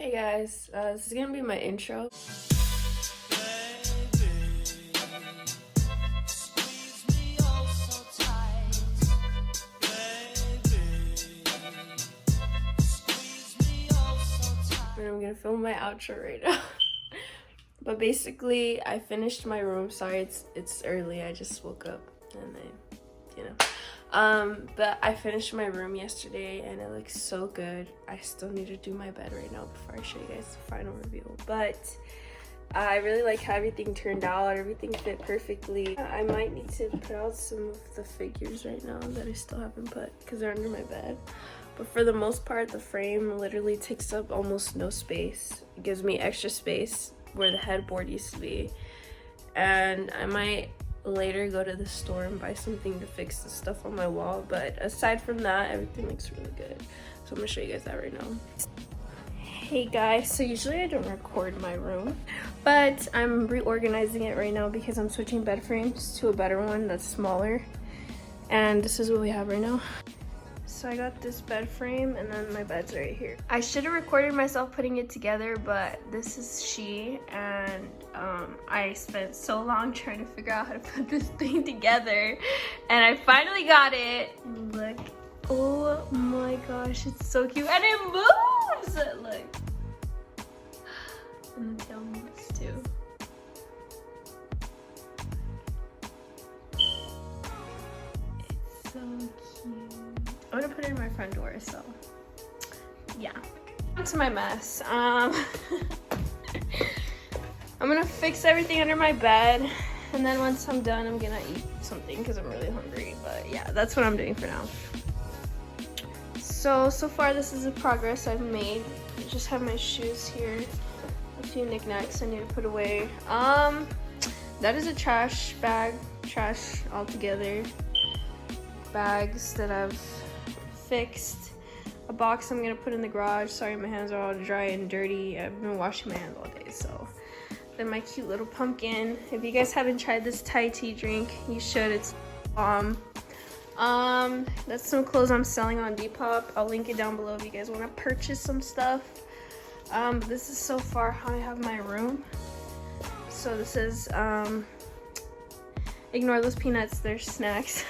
Hey guys, this is gonna be my intro. And I'm gonna film my outro right now. But basically, I finished my room. Sorry, it's early. I just woke up and but I finished my room yesterday and it looks so good. I still need to do my bed right now before I show you guys the final review. But I really like how everything turned out. Everything fit perfectly. I might need to put out some of the figures right now that I still haven't put because they're under my bed. But for the most part, the frame literally takes up almost no space. It gives me extra space where the headboard used to be. And I might later go to the store and buy something to fix the stuff on my wall. But aside from that, everything looks really good. So I'm gonna show you guys that right now. Hey guys, so usually I don't record my room, but I'm reorganizing it right now because I'm switching bed frames to a better one that's smaller. And this is what we have right now. So I got this bed frame and then my bed's right here. I should have recorded myself putting it together, but this is she, and I spent so long trying to figure out how to put this thing together, and I finally got it. Look, oh my gosh, it's so cute, and it moves! Look. And the tail moves too. It's so cute. I'm gonna put it in my front door, so yeah. On to my mess. I'm gonna fix everything under my bed, and then once I'm done, I'm gonna eat something because I'm really hungry. But yeah, that's what I'm doing for now. So far this is the progress I've made. I just have my shoes here, a few knickknacks I need to put away. That is a trash bag, trash altogether. Bags that I've fixed, a box I'm gonna put in the garage. Sorry, my hands are all dry and dirty. I've been washing my hands all day. So then my cute little pumpkin. If you guys haven't tried this Thai tea drink, you should. It's bomb. That's some clothes I'm selling on Depop. I'll link it down below if you guys want to purchase some stuff. This is so far how I have my room. So this is ignore those peanuts, they're snacks.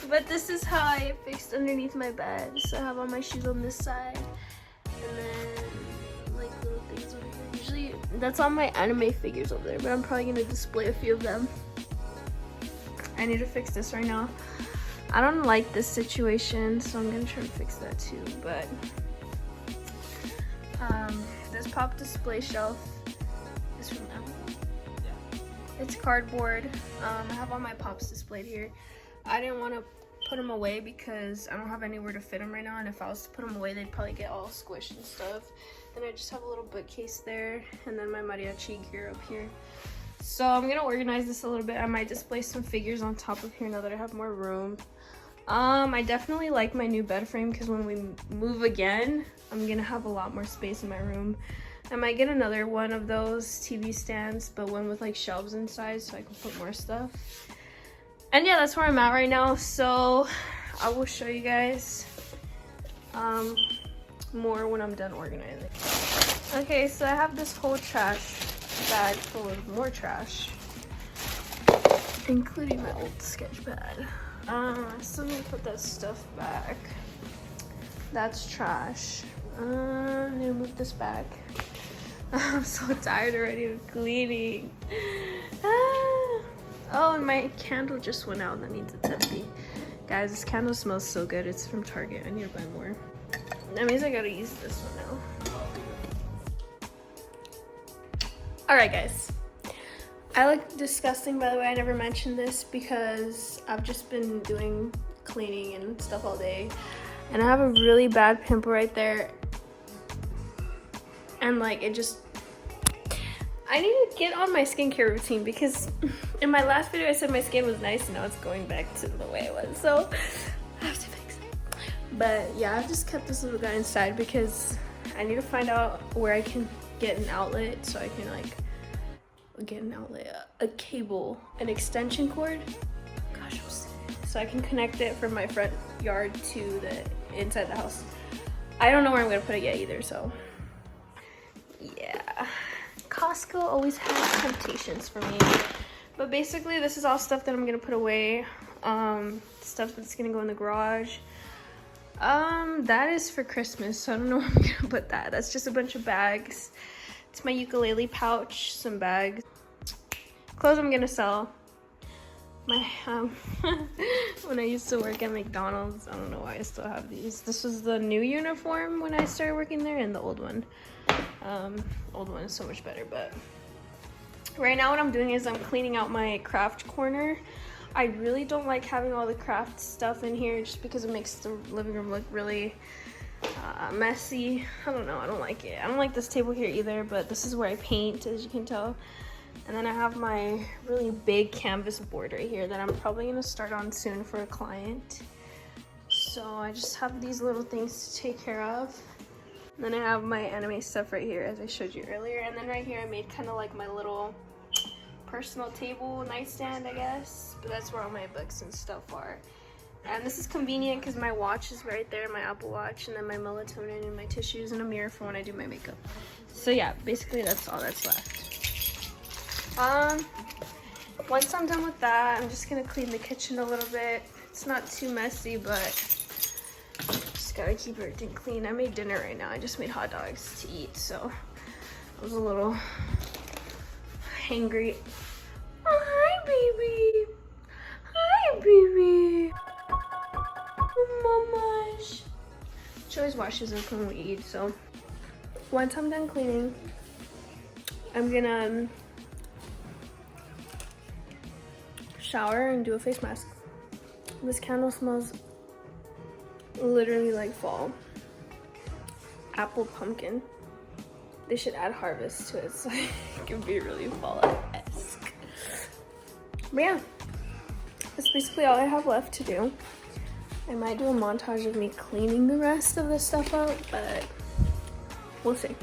But this is how I fixed underneath my bed. So I have all my shoes on this side, and then like little things over here. Usually that's all my anime figures over there, but I'm probably gonna display a few of them. I need to fix this right now. I don't like this situation, so I'm gonna try to fix that too. But this pop display shelf is from Amazon. Yeah. It's cardboard. I have all my pops displayed here. I didn't want to put them away because I don't have anywhere to fit them right now, and if I was to put them away, they'd probably get all squished and stuff. Then I just have a little bookcase there, and then my mariachi gear up here. So I'm gonna organize this a little bit. I might display some figures on top of here now that I have more room. I definitely like my new bed frame because when we move again, I'm gonna have a lot more space in my room. I might get another one of those TV stands, but one with like shelves inside so I can put more stuff. And yeah, that's where I'm at right now. So I will show you guys more when I'm done organizing. Okay, so I have this whole trash bag full of more trash, including my old sketch pad. I still need to put that stuff back. That's trash. I need to move this back. I'm so tired already of cleaning. Oh, and my candle just went out. That means it's empty. Guys, this candle smells so good. It's from Target. I need to buy more. That means I gotta use this one now. Alright, guys. I look disgusting, by the way. I never mentioned this because I've just been doing cleaning and stuff all day. And I have a really bad pimple right there. And like, it just... I need to get on my skincare routine because in my last video I said my skin was nice and now it's going back to the way it was. So I have to fix it. But yeah, I've just kept this little guy inside because I need to find out where I can get an outlet so I can like get an outlet, a cable, an extension cord. Gosh, I'm serious. So I can connect it from my front yard to the inside the house. I don't know where I'm gonna put it yet either, so Yeah, Costco always has temptations for me. But basically, this is all stuff that I'm gonna put away. Stuff that's gonna go in the garage. That is for Christmas, so I don't know where I'm gonna put that. That's just a bunch of bags. It's my ukulele pouch, some bags. Clothes I'm gonna sell. My when I used to work at McDonald's, I don't know why I still have these. This was the new uniform when I started working there, and the old one. Old one is so much better, but right now what I'm doing is I'm cleaning out my craft corner. I really don't like having all the craft stuff in here just because it makes the living room look really messy. I don't know, I don't like it. I don't like this table here either, but this is where I paint, as you can tell. And then I have my really big canvas board right here that I'm probably gonna start on soon for a client. So I just have these little things to take care of. And then I have my anime stuff right here, as I showed you earlier. And then right here I made kind of like my little personal table nightstand, I guess. But that's where all my books and stuff are. And this is convenient because my watch is right there, my Apple Watch, and then my melatonin and my tissues and a mirror for when I do my makeup. So yeah, basically that's all that's left. Once I'm done with that, I'm just gonna clean the kitchen a little bit. It's not too messy, but just gotta keep everything clean. I made dinner right now. I just made hot dogs to eat, so I was a little hangry. Oh, hi, baby. Hi, baby. Oh, mamash. She always washes up when we eat, so once I'm done cleaning, I'm gonna shower and do a face mask. This candle smells literally like fall. Apple pumpkin. They should add harvest to it so it can be really fall-esque. But yeah, that's basically all I have left to do. I might do a montage of me cleaning the rest of the stuff out, but we'll see.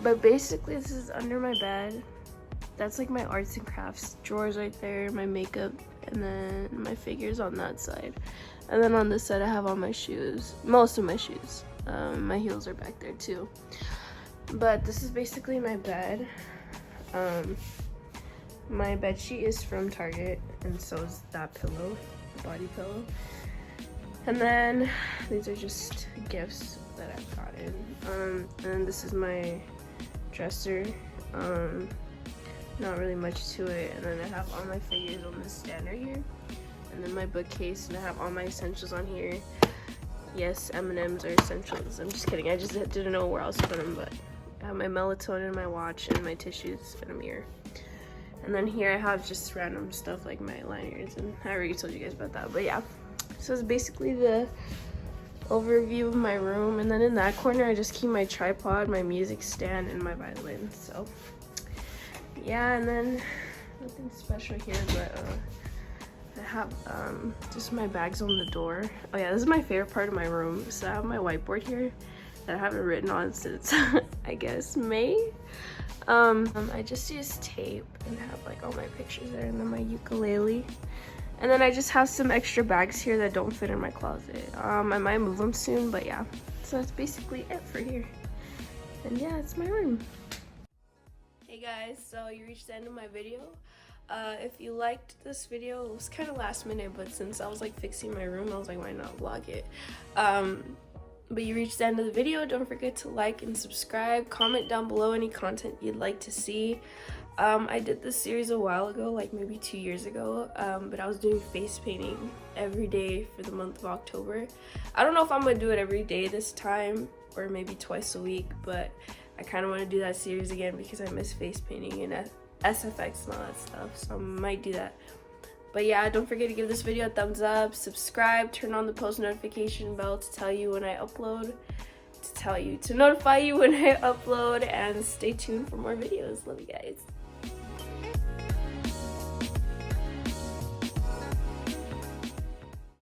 But basically this is under my bed. That's like my arts and crafts drawers right there, my makeup, and then my figures on that side. And then on this side I have all my shoes, most of my shoes. My heels are back there too. But this is basically my bed. My bed sheet is from Target, and so is that pillow, the body pillow. And then these are just gifts that I've gotten. And this is my dresser. Not really much to it. And then I have all my figures on this stand right here. And then my bookcase, and I have all my essentials on here. Yes, M&Ms are essentials. I'm just kidding. I just didn't know where else to put them, but I have my melatonin, my watch, and my tissues, and a mirror. And then here I have just random stuff like my liners, and I already told you guys about that, but yeah. So it's basically the overview of my room. And then in that corner I just keep my tripod, my music stand, and my violin. So yeah, and then Nothing special here, but I have just my bags on the door. Oh yeah, this is my favorite part of my room. So I have my whiteboard here that I haven't written on since I guess May. I just use tape and have like all my pictures there, and then my ukulele. And then I just have some extra bags here that don't fit in my closet. I might move them soon, but yeah. So that's basically it for here. And yeah, it's my room. Hey guys, so you reached the end of my video. If you liked this video, it was kind of last minute, but since I was like fixing my room, I was like, why not vlog it? But you reached the end of the video. Don't forget to like and subscribe. Comment down below any content you'd like to see. I did this series a while ago, like maybe 2 years ago, but I was doing face painting every day for the month of October. I don't know if I'm gonna do it every day this time or maybe twice a week, but I kind of want to do that series again because I miss face painting and SFX and all that stuff, so I might do that. But yeah, don't forget to give this video a thumbs up, subscribe, turn on the post notification bell to tell you when I upload, to notify you when I upload, and stay tuned for more videos. Love you guys.